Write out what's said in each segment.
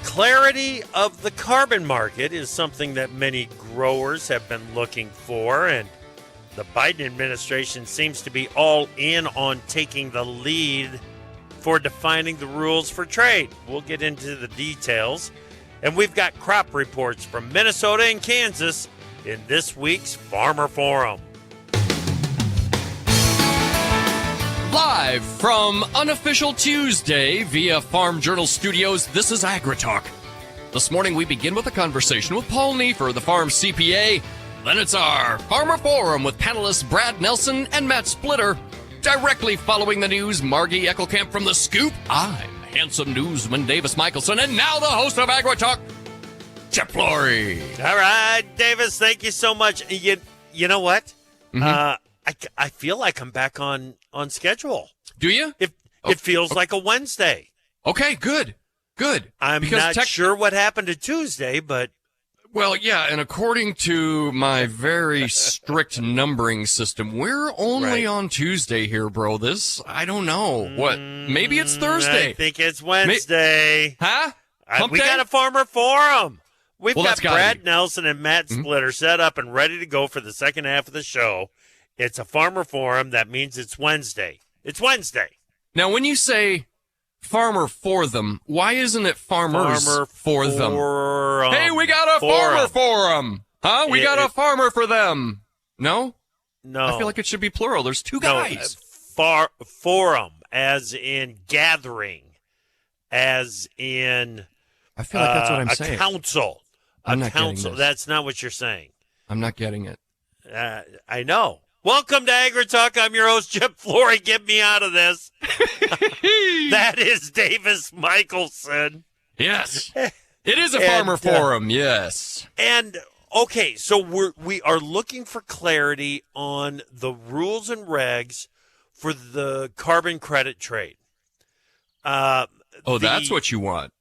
Clarity of the carbon market is something that many growers have been looking for, and the Biden administration seems to be all in on taking the lead for defining the rules for trade. We'll get into the details, and we've got crop reports from Minnesota and Kansas in this week's Farmer Forum. Live from Unofficial Tuesday via Farm Journal Studios, this is AgriTalk. This morning we begin with a conversation with Paul Neiffer, the Farm CPA. Then it's our Farmer Forum with panelists Brad Nelson and Matt Splitter. Directly following the news, Margie Eckelkamp from The Scoop. I'm handsome newsman Davis Michelson, and now the host of AgriTalk, Chip Flory. All right, Davis, thank you so much. You know what? Mm-hmm. I feel like I'm back on schedule. Do you? It feels like a Wednesday. Okay, good. I'm not sure what happened to Tuesday, but... Well, yeah, and according to my very strict numbering system, we're only on Tuesday here, bro. I don't know. What? Maybe it's Thursday. I think it's Wednesday. Huh? We got a Farmer Forum. We've got Brad be. Nelson and Matt Splitter set up and ready to go for the second half of the show. It's a Farmer Forum. That means it's Wednesday. It's Wednesday. Now, when you say farmer for them, why isn't it farmers for them? Hey, we got a farmer forum. Huh? We got a farmer for them. No? No. I feel like it should be plural. There's two guys. Forum, as in gathering, as in... I feel like that's what I'm saying. Council. I'm not getting council. this. That's not what you're saying. I'm not getting it. I know. Welcome to AgriTalk. I'm your host, Chip Flory. Get me out of this. That is Davis Michelson. Yes. It is a farmer forum, yes. And, okay, so we are looking for clarity on the rules and regs for the carbon credit trade. That's what you want.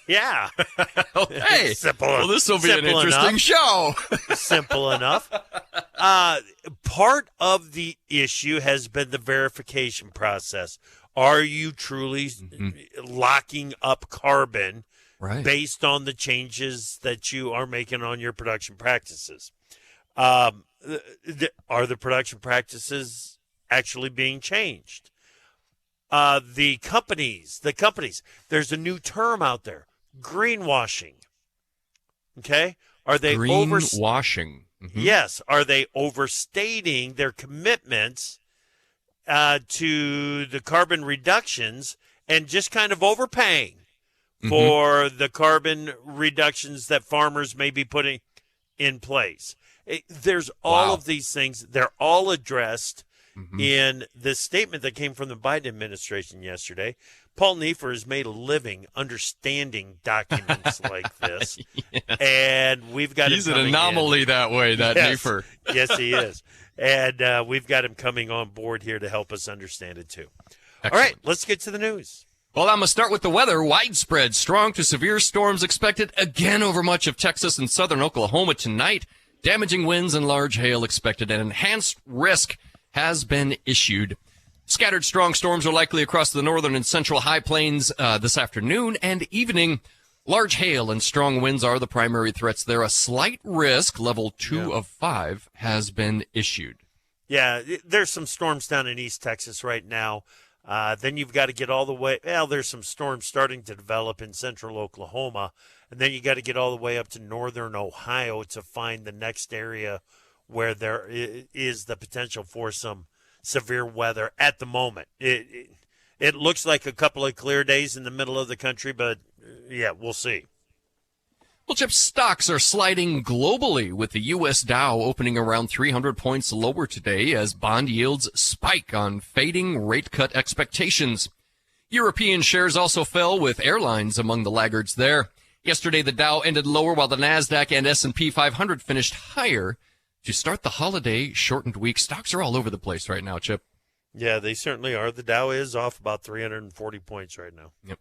Yeah. Okay. Simple, this will be an interesting show. Simple enough. Part of the issue has been the verification process. Are you truly locking up carbon based on the changes that you are making on your production practices? Are the production practices actually being changed? The companies, there's a new term out there, greenwashing. Okay? Are they greenwashing? Yes. Are they overstating their commitments to the carbon reductions and just kind of overpaying for the carbon reductions that farmers may be putting in place? There's all of these things. They're all addressed in this statement that came from the Biden administration yesterday. Paul Neiffer has made a living understanding documents like this. Yes. And we've got He's an anomaly that way, Neiffer. Yes, he is. And we've got him coming on board here to help us understand it, too. Excellent. All right, let's get to the news. Well, I'm going to start with the weather. Widespread strong to severe storms expected again over much of Texas and southern Oklahoma tonight. Damaging winds and large hail expected. An enhanced risk has been issued. Scattered strong storms are likely across the northern and central high plains this afternoon and evening. Large hail and strong winds are the primary threats there. A slight risk, level 2 of 5, has been issued. Yeah, there's some storms down in East Texas right now. Then you've got to get all the way. Well, there's some storms starting to develop in central Oklahoma. And then you got to get all the way up to northern Ohio to find the next area where there is the potential for some severe weather at the moment. It looks like a couple of clear days in the middle of the country, but yeah, we'll see. Well, Chip, stocks are sliding globally with the U.S. Dow opening around 300 points lower today as bond yields spike on fading rate cut expectations. European shares also fell with airlines among the laggards there. Yesterday, the Dow ended lower while the NASDAQ and S&P 500 finished higher. To start the holiday shortened week, stocks are all over the place right now, Chip. Yeah, they certainly are. The Dow is off about 340 points right now. Yep.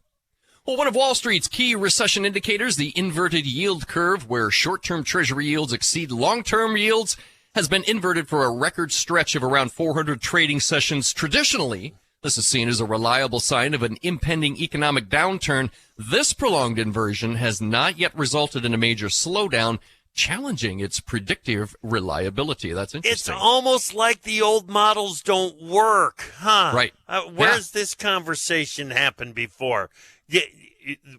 Well, one of Wall Street's key recession indicators, the inverted yield curve, where short-term Treasury yields exceed long-term yields, has been inverted for a record stretch of around 400 trading sessions. Traditionally, This is seen as a reliable sign of an impending economic downturn. This prolonged inversion has not yet resulted in a major slowdown, challenging its predictive reliability. That's interesting. It's almost like the old models don't work, huh? Right. Where's this conversation happened before?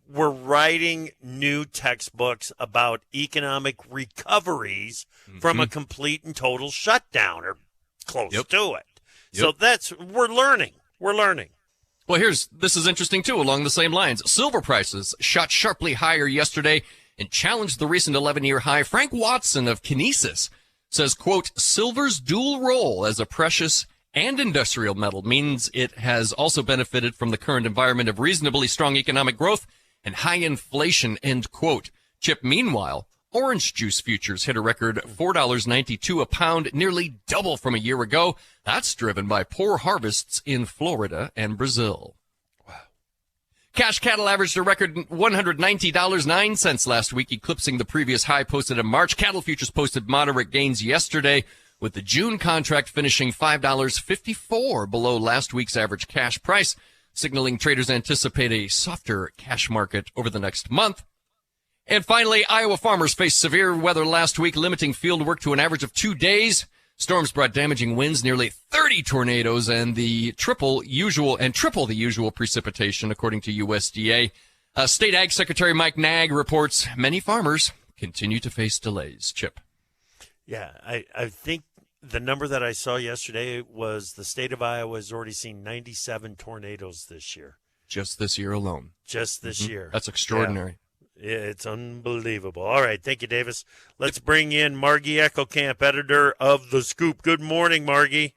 We're writing new textbooks about economic recoveries from a complete and total shutdown or close to it. So we're learning. We're learning. Well, this is interesting too, along the same lines. Silver prices shot sharply higher yesterday and challenged the recent 11-year high. Frank Watson of Kinesis says, quote, silver's dual role as a precious and industrial metal means it has also benefited from the current environment of reasonably strong economic growth and high inflation, end quote. Chip, meanwhile, orange juice futures hit a record $4.92 a pound, nearly double from a year ago. That's driven by poor harvests in Florida and Brazil. Wow. Cash cattle averaged a record $190.09 last week, eclipsing the previous high posted in March. Cattle futures posted moderate gains yesterday, with the June contract finishing $5.54 below last week's average cash price, signaling traders anticipate a softer cash market over the next month. And finally, Iowa farmers faced severe weather last week, limiting field work to an average of 2 days. Storms brought damaging winds, nearly 30 tornadoes, and triple the usual precipitation, according to USDA. State Ag Secretary Mike Nag reports many farmers continue to face delays. Chip. Yeah, I think the number that I saw yesterday was the state of Iowa has already seen 97 tornadoes this year. Just this year alone. Just this year. That's extraordinary. Yeah, it's unbelievable. All right, thank you, Davis. Let's bring in Margie Eckelkamp, editor of The Scoop. Good morning, Margie.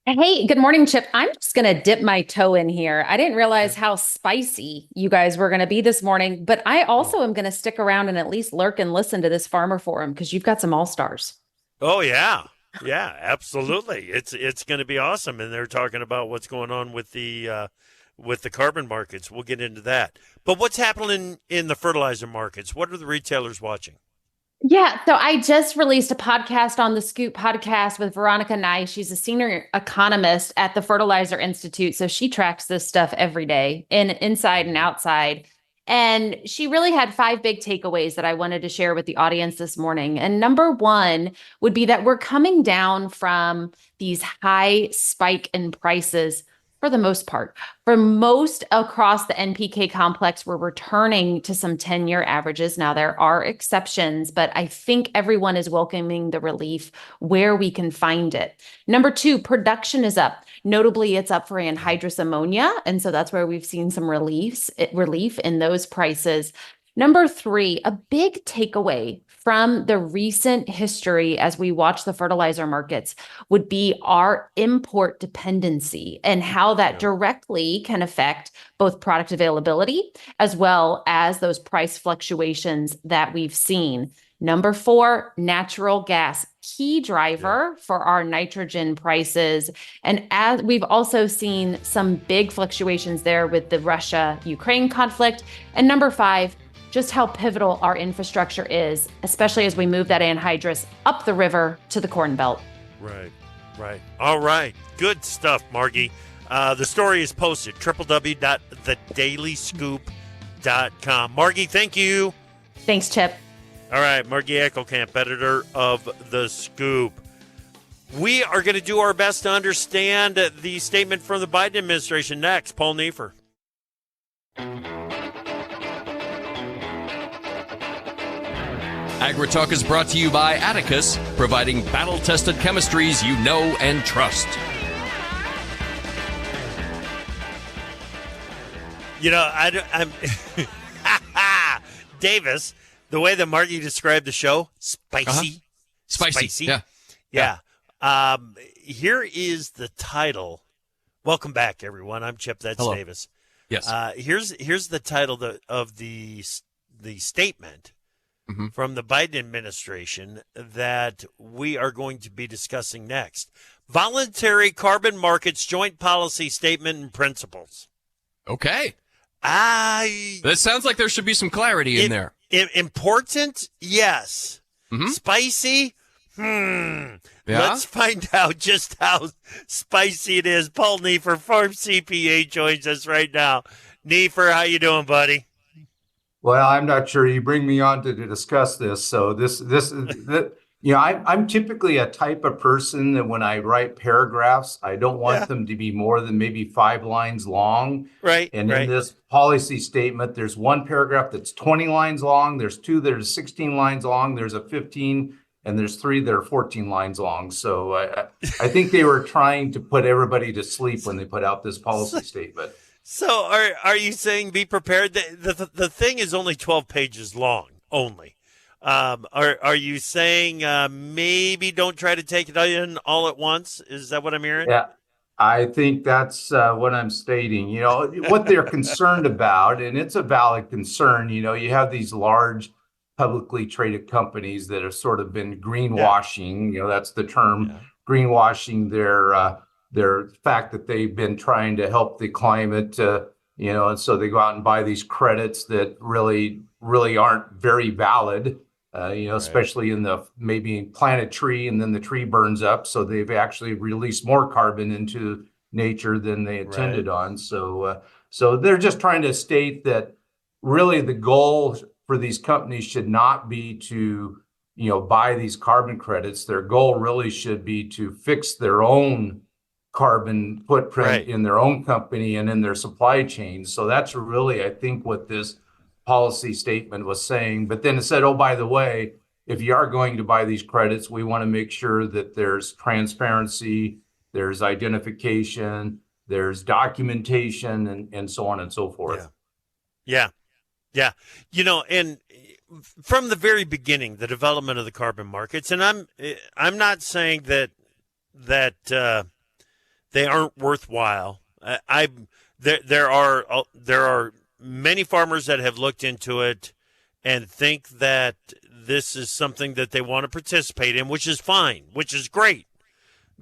Hey, good morning, Chip. I'm just going to dip my toe in here. I didn't realize how spicy you guys were going to be this morning, but I also am going to stick around and at least lurk and listen to this Farmer Forum because you've got some all-stars. Oh, yeah. Yeah, absolutely. It's going to be awesome. And they're talking about what's going on with the carbon markets. We'll get into that. But what's happening in the fertilizer markets? What are the retailers watching? Yeah, so I just released a podcast on the Scoop podcast with Veronica Nye. She's a senior economist at the Fertilizer Institute. So she tracks this stuff every day, inside and outside. And she really had 5 big takeaways that I wanted to share with the audience this morning. And number one would be that we're coming down from these high spike in prices for the most part. For most across the NPK complex, we're returning to some 10-year averages. Now, there are exceptions, but I think everyone is welcoming the relief where we can find it. Number two, production is up. Notably, it's up for anhydrous ammonia, and so that's where we've seen some relief in those prices. Number three, a big takeaway from the recent history as we watch the fertilizer markets would be our import dependency and how that directly can affect both product availability as well as those price fluctuations that we've seen. Number four, natural gas, key driver for our nitrogen prices. And as we've also seen some big fluctuations there with the Russia-Ukraine conflict. And number five, just how pivotal our infrastructure is, especially as we move that anhydrous up the river to the Corn Belt. Right. All right. Good stuff, Margie. The story is posted, www.thedailyscoop.com. Margie, thank you. Thanks, Chip. All right, Margie Eckelkamp, editor of The Scoop. We are going to do our best to understand the statement from the Biden administration next. Paul Neiffer. AgriTalk is brought to you by Atticus, providing battle-tested chemistries you know and trust. You know, I'm Davis, the way that Margie described the show, spicy. Spicy. Yeah. Here is the title. Welcome back, everyone. I'm Chip. That's Hello. Davis. Yes. Here's the title of the statement from the Biden administration that we are going to be discussing next. Voluntary Carbon Markets Joint Policy Statement and Principles. Okay. That sounds like there should be some clarity in there. Important? Yes. Spicy? Yeah? Let's find out just how spicy it is. Paul Neiffer, Farm CPA, joins us right now. Neiffer, how you doing, buddy? Well, I'm not sure. You bring me on to discuss this. So I'm typically a type of person that when I write paragraphs, I don't want Yeah. them to be more than maybe 5 lines long. Right. And right. in this policy statement, there's one paragraph that's 20 lines long. There's two that are 16 lines long. There's a 15, and there's three that are 14 lines long. So I think they were trying to put everybody to sleep when they put out this policy statement. So are you saying be prepared? The thing is only 12 pages long, only. Are you saying maybe don't try to take it in all at once? Is that what I'm hearing? Yeah, I think that's what I'm stating. What they're concerned about, and it's a valid concern. You have these large publicly traded companies that have sort of been greenwashing. That's the term, greenwashing their fact that they've been trying to help the climate. And so they go out and buy these credits that really aren't very valid. Especially in maybe plant a tree and then the tree burns up. So they've actually released more carbon into nature than they intended on. So they're just trying to state that really the goal for these companies should not be to, buy these carbon credits. Their goal really should be to fix their own carbon footprint in their own company and in their supply chain. So that's really, I think, what this policy statement was saying. But then it said, oh, by the way, if you are going to buy these credits, we want to make sure that there's transparency, there's identification, there's documentation, and so on and so forth. Yeah. And from the very beginning, the development of the carbon markets, and I'm not saying that they aren't worthwhile. There are many farmers that have looked into it and think that this is something that they want to participate in, which is fine, which is great.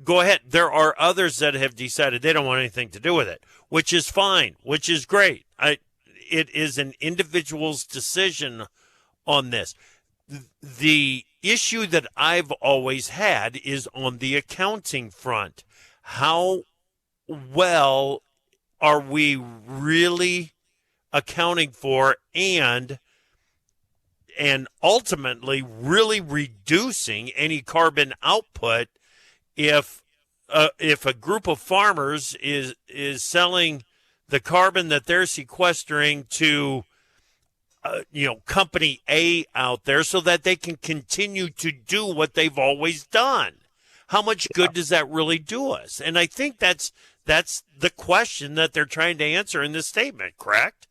Go ahead. There are others that have decided they don't want anything to do with it, which is fine, which is great. It is an individual's decision on this. The issue that I've always had is on the accounting front. How well are we really accounting for and ultimately really reducing any carbon output if a group of farmers is selling the carbon that they're sequestering to company A out there so that they can continue to do what they've always done. How much good does that really do us? And I think that's the question that they're trying to answer in this statement, correct?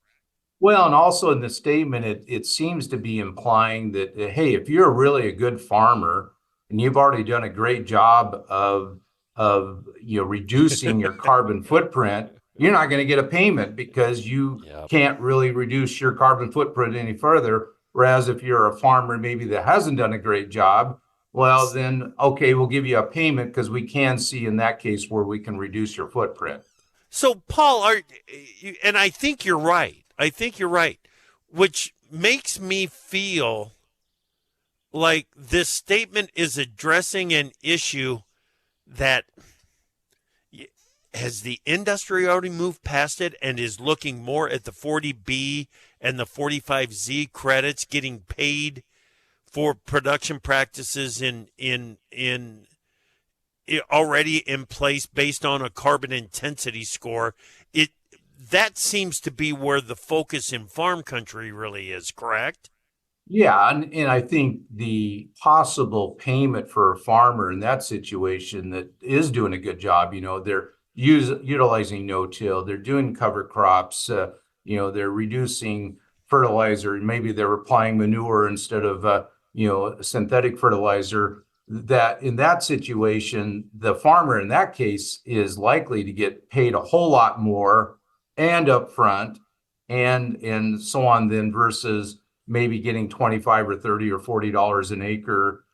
Well, and also in the statement, it seems to be implying that, hey, if you're really a good farmer and you've already done a great job of reducing your carbon footprint, you're not going to get a payment because you can't really reduce your carbon footprint any further. Whereas if you're a farmer maybe that hasn't done a great job, well, then, okay, we'll give you a payment because we can see in that case where we can reduce your footprint. So, Paul, and I think you're right. Which makes me feel like this statement is addressing an issue that has the industry already moved past it and is looking more at the 40B and the 45Z credits getting paid for production practices in already in place based on a carbon intensity score. That seems to be where the focus in farm country really is, correct? Yeah, and I think the possible payment for a farmer in that situation that is doing a good job, they're utilizing no-till, they're doing cover crops, they're reducing fertilizer, maybe they're applying manure instead of synthetic fertilizer. That in that situation, the farmer in that case is likely to get paid a whole lot more and upfront and so on then versus maybe getting 25 or 30 or $40 an acre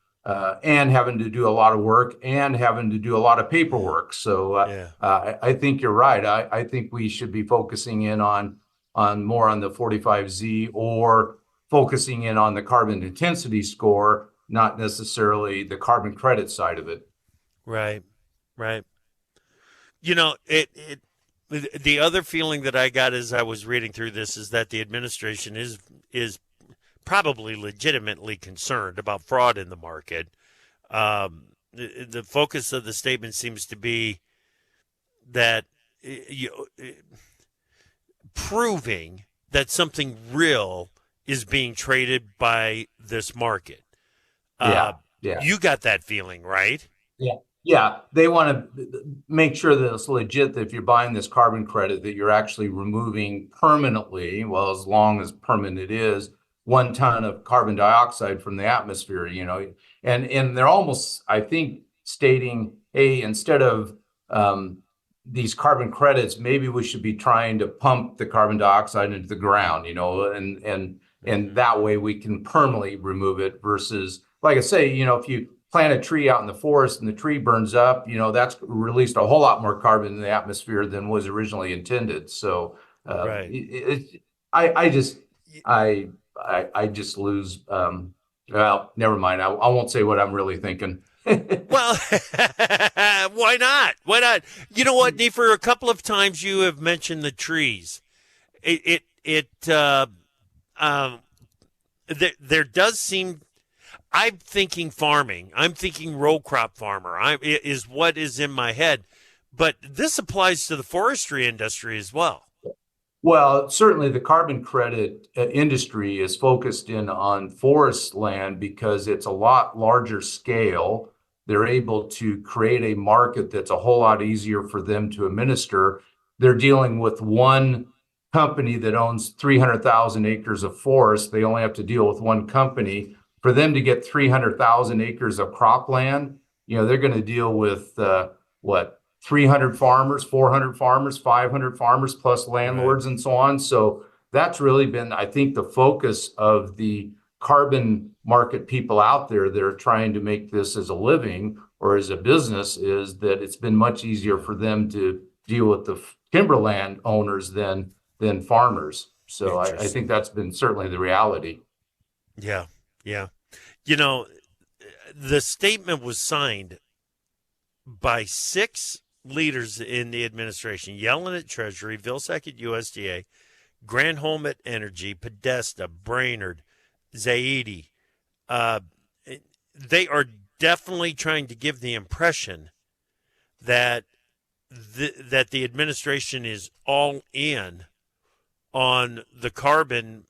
and having to do a lot of work and having to do a lot of paperwork. So I think you're right. I think we should be focusing in on more on the 45Z or focusing in on the carbon intensity score not necessarily the carbon credit side of it. Right. Right. You know, the other feeling that I got as I was reading through this is that the administration is probably legitimately concerned about fraud in the market. The focus of the statement seems to be that proving that something real is being traded by this market. Yeah. You got that feeling, right? Yeah, they want to make sure that it's legit, that if you're buying this carbon credit, that you're actually removing permanently, well, as long as permanent is, 1 ton of carbon dioxide from the atmosphere, and they're almost, I think, stating, hey, instead of these carbon credits, maybe we should be trying to pump the carbon dioxide into the ground, and that way we can permanently remove it versus, like I say, if you plant a tree out in the forest and the tree burns up, that's released a whole lot more carbon in the atmosphere than was originally intended. So right. I just lose. Well, never mind. I won't say what I'm really thinking. Well, why not? Why not? You know what, Neiffer? A couple of times you have mentioned the trees. There does seem. I'm thinking farming. I'm thinking row crop farmer. Is what is in my head, but this applies to the forestry industry as well. Well, certainly the carbon credit industry is focused in on forest land because it's a lot larger scale. They're able to create a market that's a whole lot easier for them to administer. They're dealing with one company that owns 300,000 acres of forest. They only have to deal with one company. For them to get 300,000 acres of cropland, they're going to deal with 300 farmers, 400 farmers, 500 farmers, plus landlords, right, and so on. So that's really been, I think, the focus of the carbon market people out there that are trying to make this as a living or as a business, is that it's been much easier for them to deal with the timberland owners than farmers. So I think that's been certainly the reality. Yeah. Yeah. The statement was signed by 6 leaders in the administration: Yellen at Treasury, Vilsack at USDA, Granholm at Energy, Podesta, Brainerd, Zaidi. They are definitely trying to give the impression that that the administration is all in on the carbon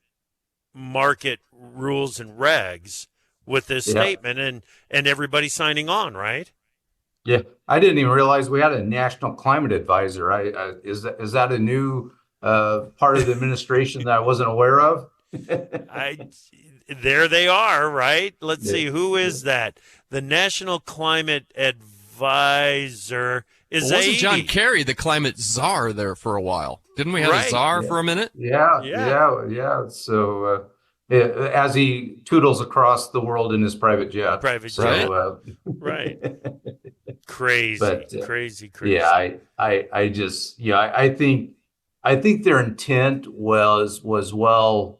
market rules and regs with this statement, and everybody signing on, right? Yeah, I didn't even realize we had a national climate advisor. Is that a new part of the administration that I wasn't aware of? There they are, right? Let's see, who is that? The national climate advisor is wasn't John Kerry the climate czar there for a while? Didn't we have a czar for a minute? Yeah. So as he toodles across the world in his private jet. Right. Crazy. But, crazy. Yeah, I think their intent was well,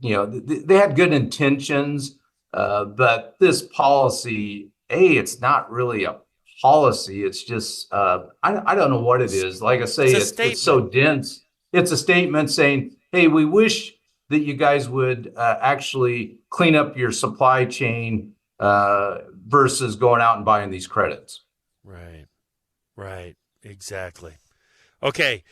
they had good intentions, but this policy, it's not really a policy. It's just, I don't know what it is. Like I say, it's so dense. It's a statement saying, hey, we wish that you guys would actually clean up your supply chain versus going out and buying these credits. Right. Exactly. Okay.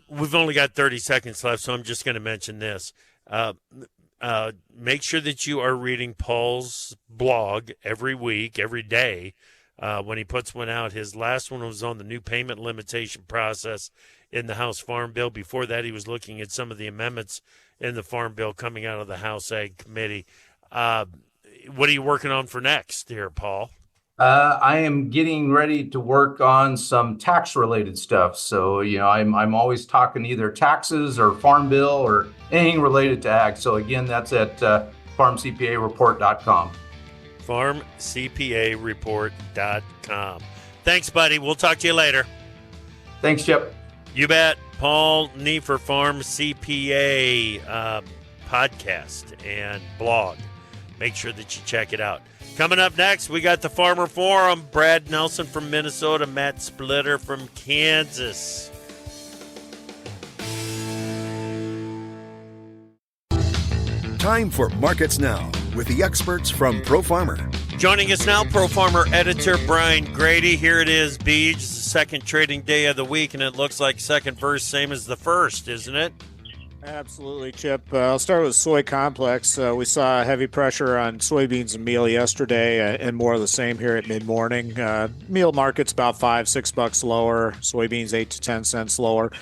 We've only got 30 seconds left, so I'm just going to mention this. Make sure that you are reading Paul's blog every week, every day. When he puts one out, his last one was on the new payment limitation process in the House Farm Bill. Before that, he was looking at some of the amendments in the Farm Bill coming out of the House Ag Committee. What are you working on for next here, Paul? I am getting ready to work on some tax-related stuff. So, I'm always talking either taxes or Farm Bill or anything related to ag. So, again, that's at farmcpareport.com. farmcpareport.com. Thanks, buddy. We'll talk to you later. Thanks, Chip. You bet. Paul Neiffer, Farm CPA podcast and blog. Make sure that you check it out. Coming up next, we got the Farmer Forum. Brad Nelson from Minnesota, Matt Splitter from Kansas. Time for Markets Now with the experts from Pro Farmer. Joining us now, Pro Farmer editor Brian Grady. Here it is, Beej. It's the second trading day of the week, and it looks like second verse, same as the first, isn't it? Absolutely, Chip. I'll start with soy complex. We saw heavy pressure on soybeans and meal yesterday, and more of the same here at mid-morning. Meal market's about $5-6 lower. Soybeans 8 to 10 cents lower.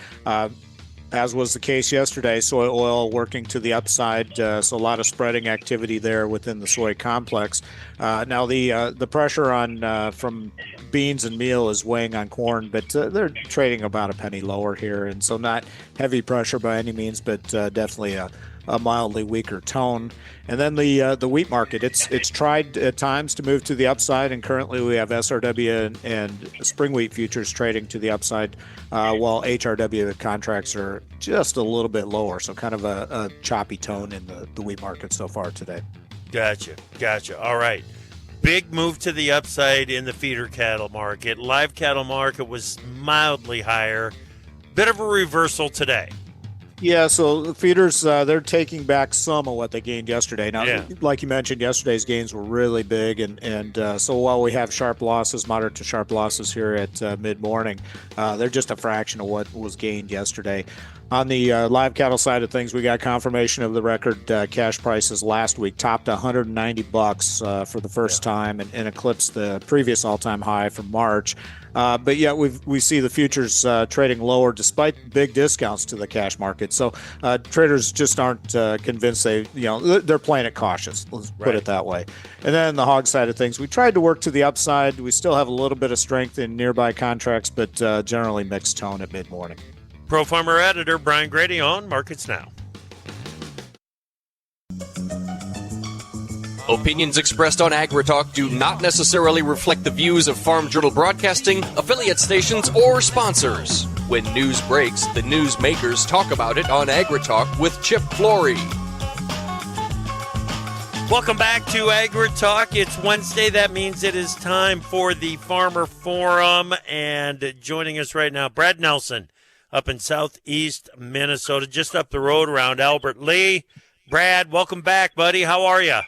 As was the case yesterday, soy oil working to the upside, so a lot of spreading activity there within the soy complex. Now the pressure on from beans and meal is weighing on corn, but they're trading about a penny lower here, and so not heavy pressure by any means, but definitely a mildly weaker tone. And then the wheat market, it's tried at times to move to the upside, and currently we have SRW and spring wheat futures trading to the upside, while HRW contracts are just a little bit lower, so kind of a choppy tone in the wheat market so far today. Gotcha. All right. Big move to the upside in the feeder cattle market. Live cattle market was mildly higher. Bit of a reversal today. Yeah, so the feeders, they're taking back some of what they gained yesterday. Now, like you mentioned, yesterday's gains were really big, and so while we have sharp losses, moderate to sharp losses here at mid-morning, they're just a fraction of what was gained yesterday. On the live cattle side of things, we got confirmation of the record cash prices last week, topped $190 for the first time, and eclipsed the previous all-time high from March. But yet we see the futures trading lower despite big discounts to the cash market. So traders just aren't convinced they're playing it cautious. Let's put it that way. And then the hog side of things, we tried to work to the upside. We still have a little bit of strength in nearby contracts, but generally mixed tone at mid-morning. Pro Farmer editor Brian Grady on Markets Now. Opinions expressed on AgriTalk do not necessarily reflect the views of Farm Journal Broadcasting, affiliate stations, or sponsors. When news breaks, the news makers talk about it on AgriTalk with Chip Flory. Welcome back to AgriTalk. It's Wednesday. That means it is time for the Farmer Forum. And joining us right now, Brad Nelson up in southeast Minnesota, just up the road around Albert Lee. Brad, welcome back, buddy. How are you?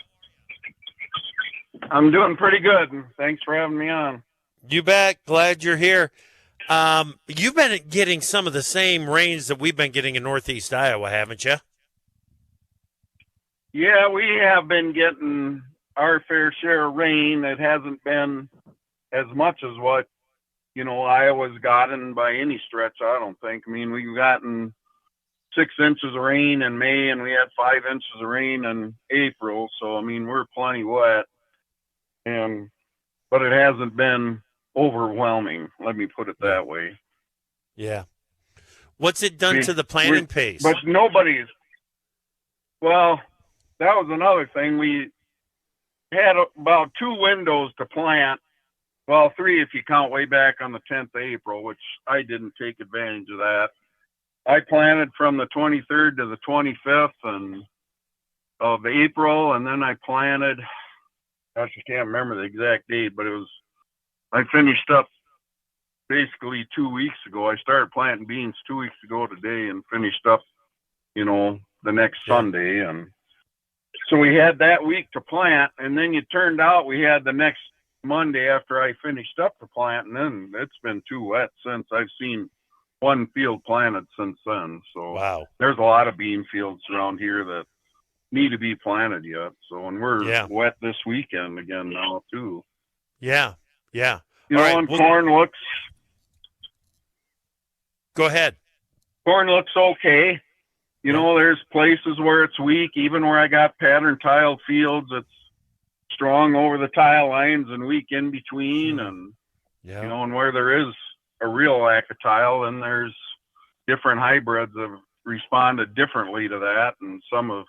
I'm doing pretty good. Thanks for having me on. You bet. Glad you're here. You've been getting some of the same rains that we've been getting in northeast Iowa, haven't you? Yeah, we have been getting our fair share of rain. It hasn't been as much as what, Iowa's gotten by any stretch, I don't think. I mean, we've gotten 6 inches of rain in May, and we had 5 inches of rain in April. So, I mean, we're plenty wet. But it hasn't been overwhelming. Let me put it that way. Yeah. What's it done to the planting pace? But well, that was another thing. We had about 2 windows to plant. Well, 3 if you count way back on the 10th of April, which I didn't take advantage of that. I planted from the 23rd to the 25th of April, and then I planted, gosh, I can't remember the exact date, but I finished up basically 2 weeks ago. I started planting beans 2 weeks ago today and finished up, the next Sunday. And so we had that week to plant, and then it turned out we had the next Monday after I finished up the plant, and then it's been too wet since. I've seen 1 field planted since then. So wow. There's a lot of bean fields around here that need to be planted yet. So, and we're wet this weekend again now too. Yeah. And corn looks. Go ahead. Corn looks okay. There's places where it's weak. Even where I got pattern tiled fields, it's strong over the tile lines and weak in between. And and where there is a real lack of tile, then there's different hybrids have responded differently to that, and some have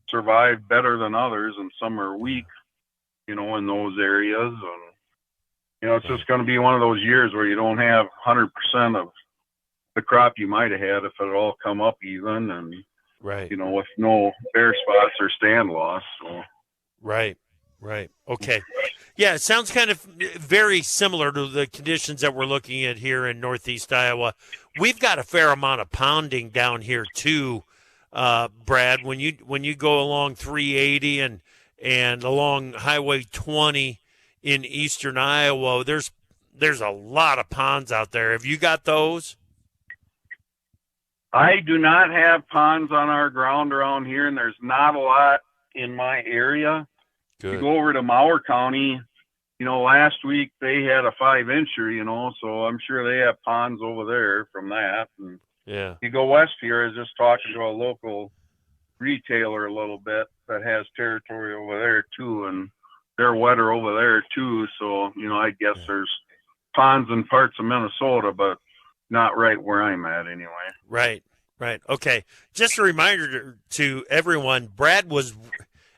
survived better than others, and some are weak, in those areas. And it's just going to be one of those years where you don't have 100% of the crop you might have had if it all come up even, and with no bare spots or stand loss. So. Right. Right. Okay. Yeah, it sounds kind of very similar to the conditions that we're looking at here in Northeast Iowa. We've got a fair amount of pounding down here too, Brad. When you go along 380 and along Highway 20 in eastern Iowa, there's a lot of ponds out there. Have you got those? I do not have ponds on our ground around here, and there's not a lot in my area. Good. You go over to Mower County, last week they had a 5-incher, so I'm sure they have ponds over there from that. And Yeah. you go west here, I was just talking to a local retailer a little bit that has territory over there too, and they're wetter over there too. So, I guess there's ponds in parts of Minnesota, but not right where I'm at anyway. Right. Okay. Just a reminder to everyone, Brad was,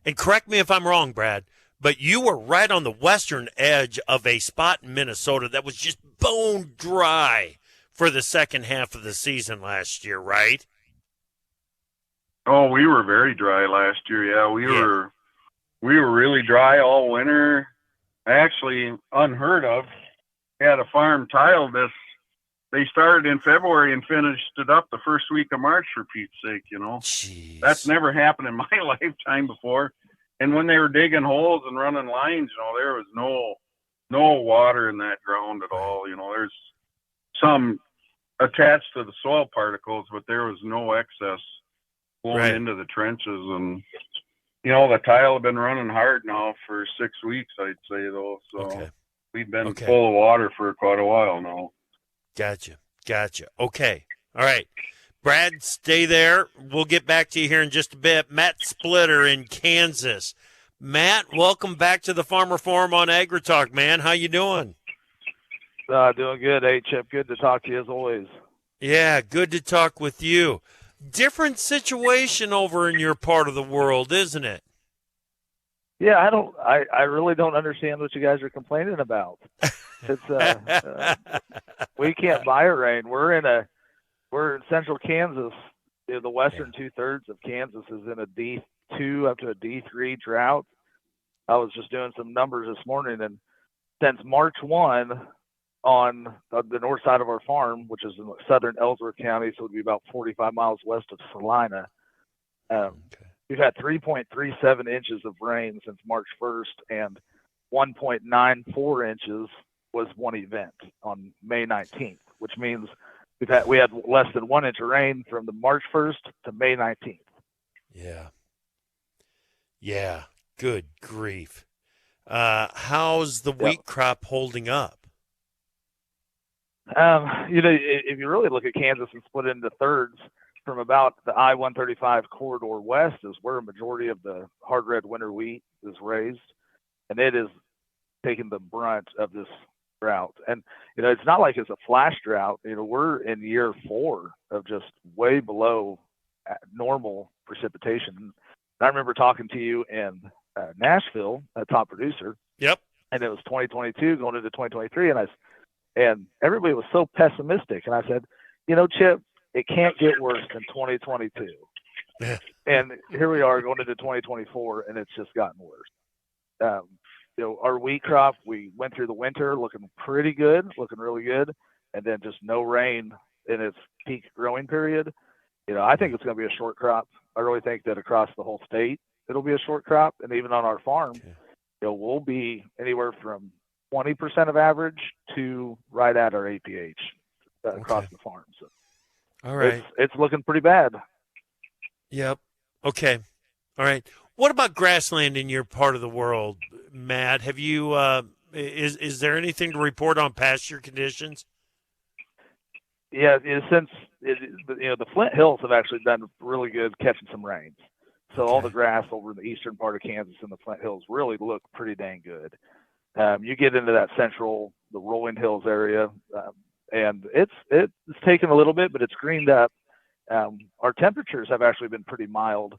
and correct me if I'm wrong, Brad, but you were right on the western edge of a spot in Minnesota that was just bone dry for the second half of the season last year, right? Oh, we were very dry last year. Yeah, we were really dry all winter. Actually, unheard of. Had a farm tile this. They started in February and finished it up the first week of March, for Pete's sake, Jeez. That's never happened in my lifetime before. And when they were digging holes and running lines, there was no water in that ground at all. There's some attached to the soil particles, but there was no excess flowing into the trenches. And, the tile had been running hard now for 6 weeks, I'd say, though. So we've been full of water for quite a while now. Gotcha. Okay. All right. Brad, stay there. We'll get back to you here in just a bit. Matt Splitter in Kansas. Matt, welcome back to the Farmer Forum on AgriTalk, man. How you doing? Doing good. Hey, Chip, good to talk to you as always. Yeah, good to talk with you. Different situation over in your part of the world, isn't it? Yeah, I really don't understand what you guys are complaining about. It's we can't buy a rain. We're in central Kansas. The western 2/3 of Kansas is in a D2 up to a D3 drought. I was just doing some numbers this morning, and since March 1 on the north side of our farm, which is in southern Ellsworth County, so it would be about 45 miles west of Salina, we've had 3.37 inches of rain since March 1st, and 1.94 inches was one event on May 19th, which means we had less than 1 inch of rain from the March 1st to May 19th. Yeah. Good grief. How's the wheat crop holding up? If you really look at Kansas and split it into thirds, from about the I-135 corridor west is where a majority of the hard red winter wheat is raised, and it is taking the brunt of this drought. And it's not like it's a flash drought. We're in year 4 of just way below normal precipitation. And I remember talking to you in Nashville, a top producer. Yep. And it was 2022 going into 2023, and everybody was so pessimistic. And I said, Chip, it can't get worse than 2022. Yeah. And here we are going into 2024, and it's just gotten worse. Our wheat crop, we went through the winter looking pretty good, looking really good, and then just no rain in its peak growing period. I think it's going to be a short crop. I really think that across the whole state, it'll be a short crop. And even on our farm, we'll be anywhere from 20% of average to right at our APH across the farm. So all right. It's looking pretty bad. Yep. Okay. All right. What about grassland in your part of the world, Matt? Have you is there anything to report on pasture conditions? Yeah, since the Flint Hills have actually done really good catching some rains. So all the grass over in the eastern part of Kansas and the Flint Hills really look pretty dang good. You get into that central, the Rolling Hills area, and it's taken a little bit, but it's greened up. Our temperatures have actually been pretty mild,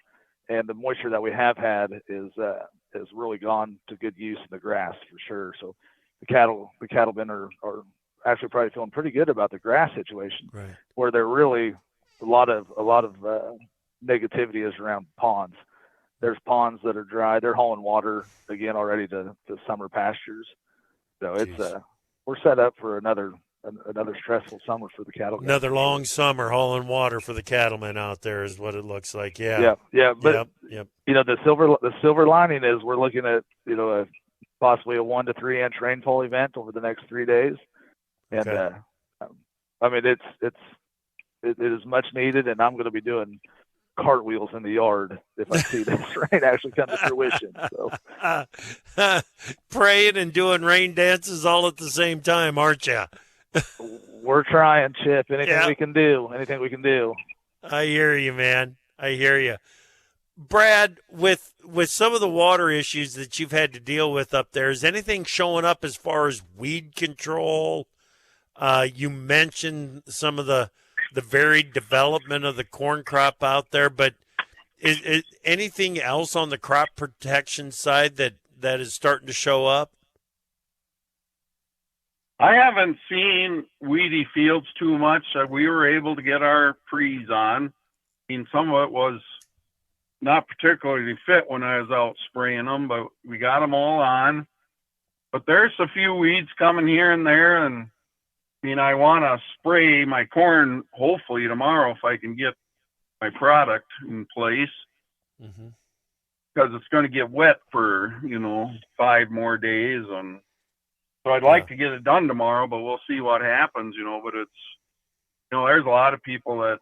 and the moisture that we have had has really gone to good use in the grass for sure. So the cattlemen are actually probably feeling pretty good about the grass situation, right, where they're really a lot of negativity is around ponds. there's ponds that are dry. They're hauling water again already to summer pastures. So it's we're set up for another stressful summer for the cattle guys. Another long summer hauling water for the cattlemen out there is what it looks like. Yeah. But yep. The silver lining is we're looking at possibly a 1 to 3 inch rainfall event over the next 3 days, and I mean it is much needed, and I'm going to be doing cartwheels in the yard if I see this rain actually come to fruition. So praying and doing rain dances all at the same time, aren't you? We're trying, Chip. Anything we can do. I hear you, man. I hear you. Brad, with some of the water issues that you've had to deal with up there, is anything showing up as far as weed control? You mentioned some of the varied development of the corn crop out there, but is anything else on the crop protection side that is starting to show up? I haven't seen weedy fields too much. We were able to get our pre's on. I mean, some of it was not particularly fit when I was out spraying them, but we got them all on. But there's a few weeds coming here and there, and I mean, I want to spray my corn hopefully tomorrow if I can get my product in place, because it's going to get wet for 5 more days, and so I'd like to get it done tomorrow, but we'll see what happens, But it's, there's a lot of people that,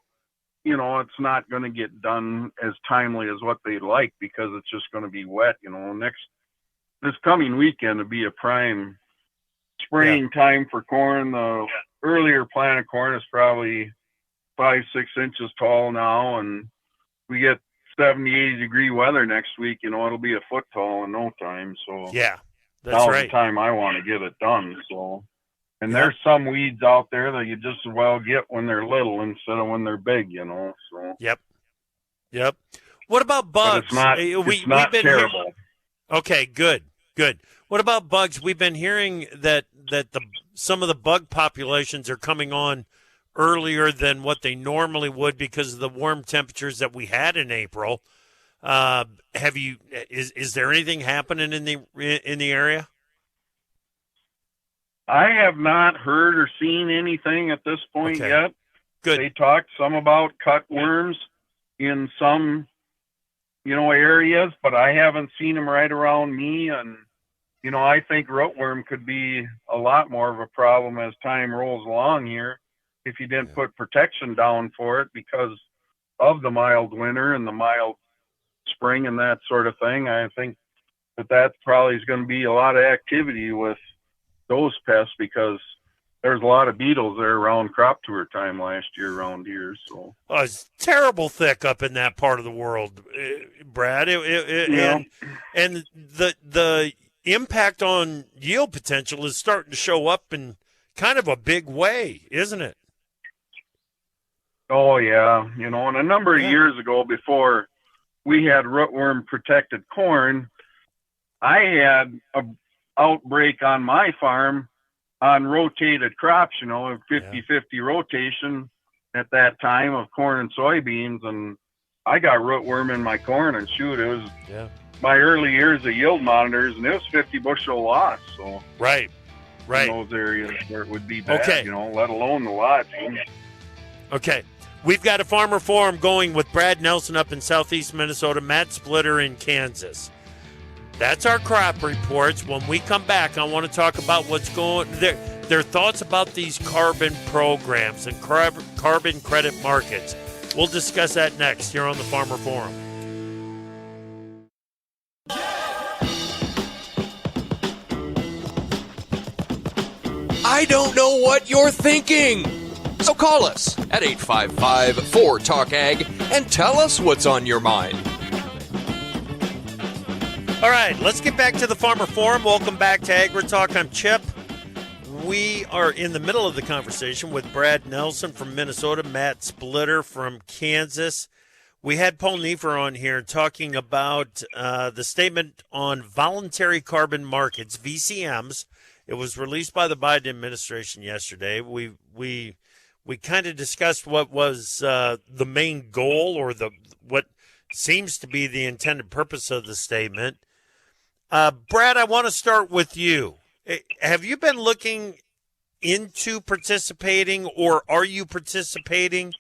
it's not going to get done as timely as what they'd like because it's just going to be wet. This coming weekend will be a prime spraying time for corn. The earlier planted corn is probably 5-6 inches tall now, and we get 70-80 degree weather next week. It'll be a foot tall in no time. So that's now's right. the time I want to get it done. So, and there's some weeds out there that you just as well get when they're little instead of when they're big. So Yep. What about bugs? It's not terrible. Okay, good. What about bugs? We've been hearing that some of the bug populations are coming on earlier than what they normally would because of the warm temperatures that we had in April. Is there anything happening in the area? I have not heard or seen anything at this point yet. Good. They talked some about cutworms in some, areas, but I haven't seen them right around me. And, I think rootworm could be a lot more of a problem as time rolls along here if you didn't put protection down for it because of the mild winter and the mild spring and that sort of thing. I think that probably is going to be a lot of activity with those pests because there's a lot of beetles there around crop tour time last year around here. So it's terrible thick up in that part of the world, Brad. And the impact on yield potential is starting to show up in kind of a big way, isn't it? Oh yeah, and a number of years ago, before we had rootworm protected corn, I had a outbreak on my farm on rotated crops, a 50-50 rotation at that time of corn and soybeans, and I got rootworm in my corn, and shoot, it was my early years of yield monitors, and it was 50 bushel loss. So right in those areas where it would be bad, let alone the lot. Okay. We've got a Farmer Forum going with Brad Nelson up in southeast Minnesota, Matt Splitter in Kansas. That's our crop reports. When we come back, I want to talk about what's going their thoughts about these carbon programs and carbon credit markets. We'll discuss that next here on the Farmer Forum. I don't know what you're thinking. So call us at 855-4TALK-AG and tell us what's on your mind. All right, let's get back to the Farmer Forum. Welcome back to AgriTalk. I'm Chip. We are in the middle of the conversation with Brad Nelson from Minnesota, Matt Splitter from Kansas. We had Paul Neiffer on here talking about the statement on voluntary carbon markets, VCMs. It was released by the Biden administration yesterday. We kind of discussed what was the main goal or what seems to be the intended purpose of the statement. Brad, I want to start with you. Have you been looking into participating, or are you participating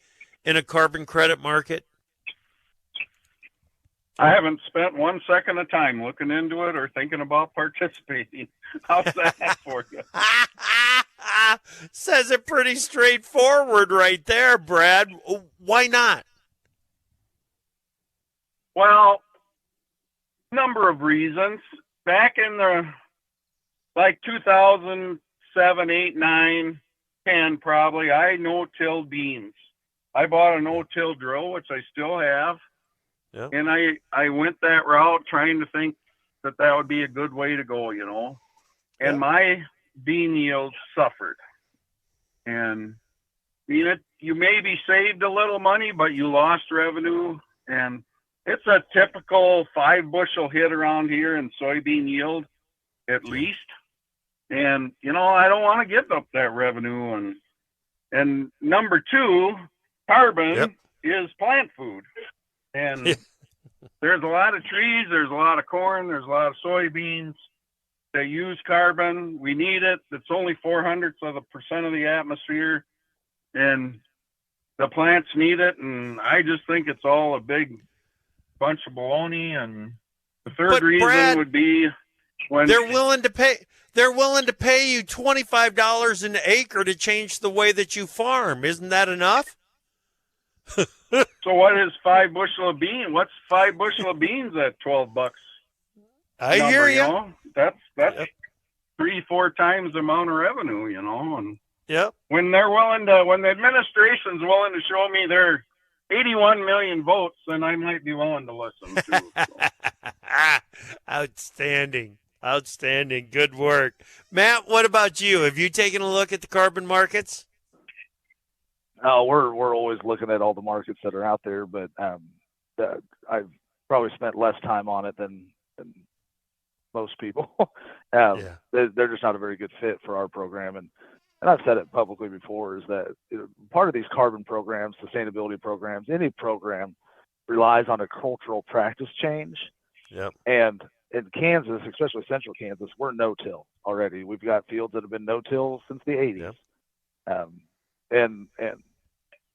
in a carbon credit market? I haven't spent 1 second of time looking into it or thinking about participating. How's that for you? Says it pretty straightforward right there, Brad. Why not? Well, number of reasons. Back in the 2007, 8, 9, 10 probably, I no-tilled beans. I bought a no-till drill, which I still have. Yep. And I went that route trying to think that would be a good way to go, you know. And Yep. my bean yields suffered. And you maybe saved a little money, but you lost revenue. And it's a typical 5-bushel hit around here in soybean yield, at least. And, I don't want to give up that revenue. And number 2, carbon is plant food. And there's a lot of trees, there's a lot of corn, there's a lot of soybeans that use carbon. We need it. It's only 0.04% of the atmosphere, and the plants need it. And I just think it's all a big bunch of baloney. And the third reason Brad, would be when they're willing to pay you $25 an acre to change the way that you farm. Isn't that enough? So what is 5 bushel of beans? What's 5 bushel of beans at $12? I hear you. That's 3-4 times the amount of revenue, and Yep. when the administration's willing to show me their 81 million votes, then I might be willing to listen too. Outstanding. Good work. Matt, what about you? Have you taken a look at the carbon markets? We're always looking at all the markets that are out there, but I've probably spent less time on it than most people. They're just not a very good fit for our program, and I've said it publicly before, is that part of these carbon programs, sustainability programs, any program relies on a cultural practice change. Yep. And in Kansas, especially central Kansas, we're no-till already. We've got fields that have been no-till since the 80s. Yep. And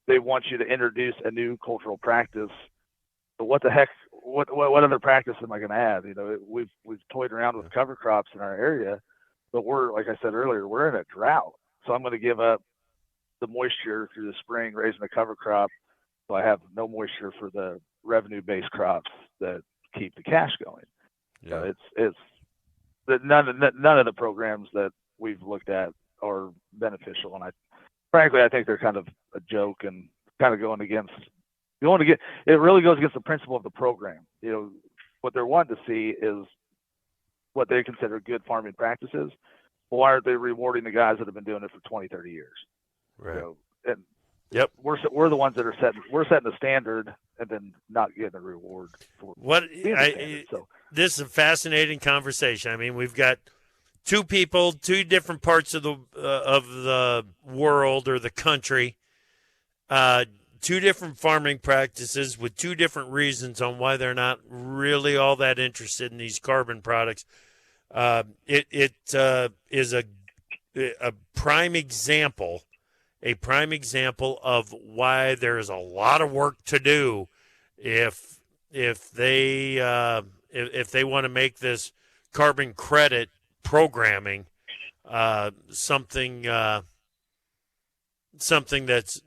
they want you to introduce a new cultural practice. But what the heck? What other practice am I going to add? We've toyed around with cover crops in our area, but we're, like I said earlier, we're in a drought. So I'm going to give up the moisture through the spring raising a cover crop, so I have no moisture for the revenue-based crops that keep the cash going. Yeah. It's none of the programs that we've looked at are beneficial, and frankly, I think they're kind of a joke and kind of it really goes against the principle of the program. What they're wanting to see is what they consider good farming practices. Why aren't they rewarding the guys that have been doing it for 20, 30 years? Right. And Yep. We're the ones that are setting the standard and then not getting a reward for This is a fascinating conversation. I mean, we've got two people, two different parts of the world or the country, two different farming practices with two different reasons on why they're not really all that interested in these carbon products. It is a prime example of why there's a lot of work to do if they want to make this carbon credit programming something that's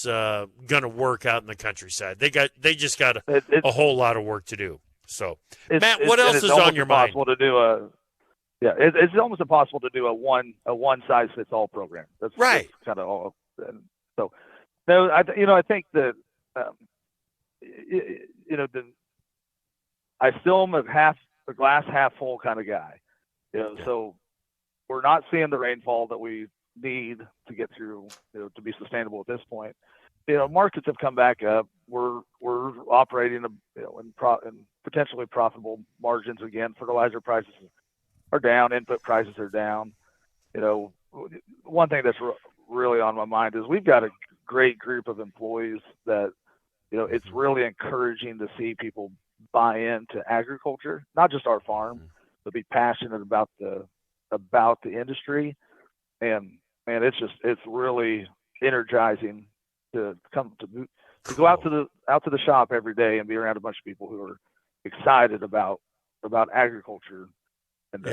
going to work out in the countryside. They just got a whole lot of work to do. So, Matt, what else is on your mind? It's almost impossible to do a one size fits all program. That's right. That's kind of all. So, no, I think that I still am a glass half full kind of guy. So we're not seeing the rainfall that we need to get through, to be sustainable at this point. Markets have come back up. We're operating, in potentially profitable margins again. Fertilizer prices are down. Input prices are down. One thing that's really on my mind is we've got a great group of employees that, it's really encouraging to see people buy into agriculture, not just our farm, but be passionate about the industry. And man, it's really energizing to go out to the shop every day and be around a bunch of people who are excited about agriculture. And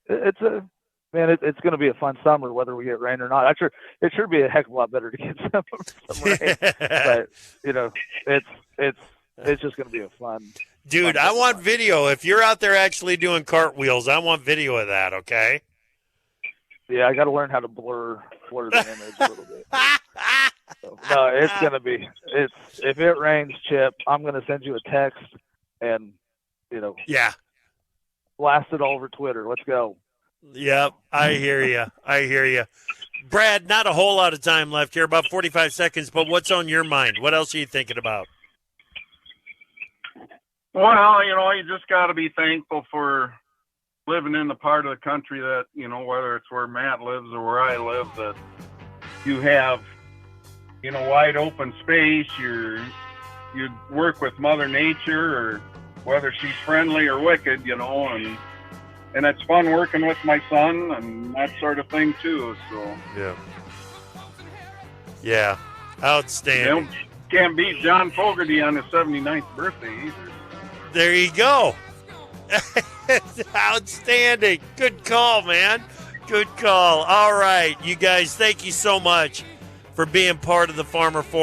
it's going to be a fun summer, whether we get rain or not. It sure be a heck of a lot better to get some rain. But it's just going to be a fun. Dude, I want video. If you're out there actually doing cartwheels, I want video of that. Okay. Yeah, I got to learn how to blur the image a little bit. So, no, it's going to be. If it rains, Chip, I'm going to send you a text and blast it all over Twitter. Let's go. Yep, I hear you. Brad, not a whole lot of time left here, about 45 seconds, but what's on your mind? What else are you thinking about? Well, you just got to be thankful for living in the part of the country that, whether it's where Matt lives or where I live, that you have, wide open space. You work with Mother Nature, or whether she's friendly or wicked, and it's fun working with my son and that sort of thing too. So yeah, outstanding. Can't beat John Fogerty on his 79th birthday either. There you go. Outstanding. Good call, man. Good call. All right, you guys, thank you so much for being part of the Farmer Forum.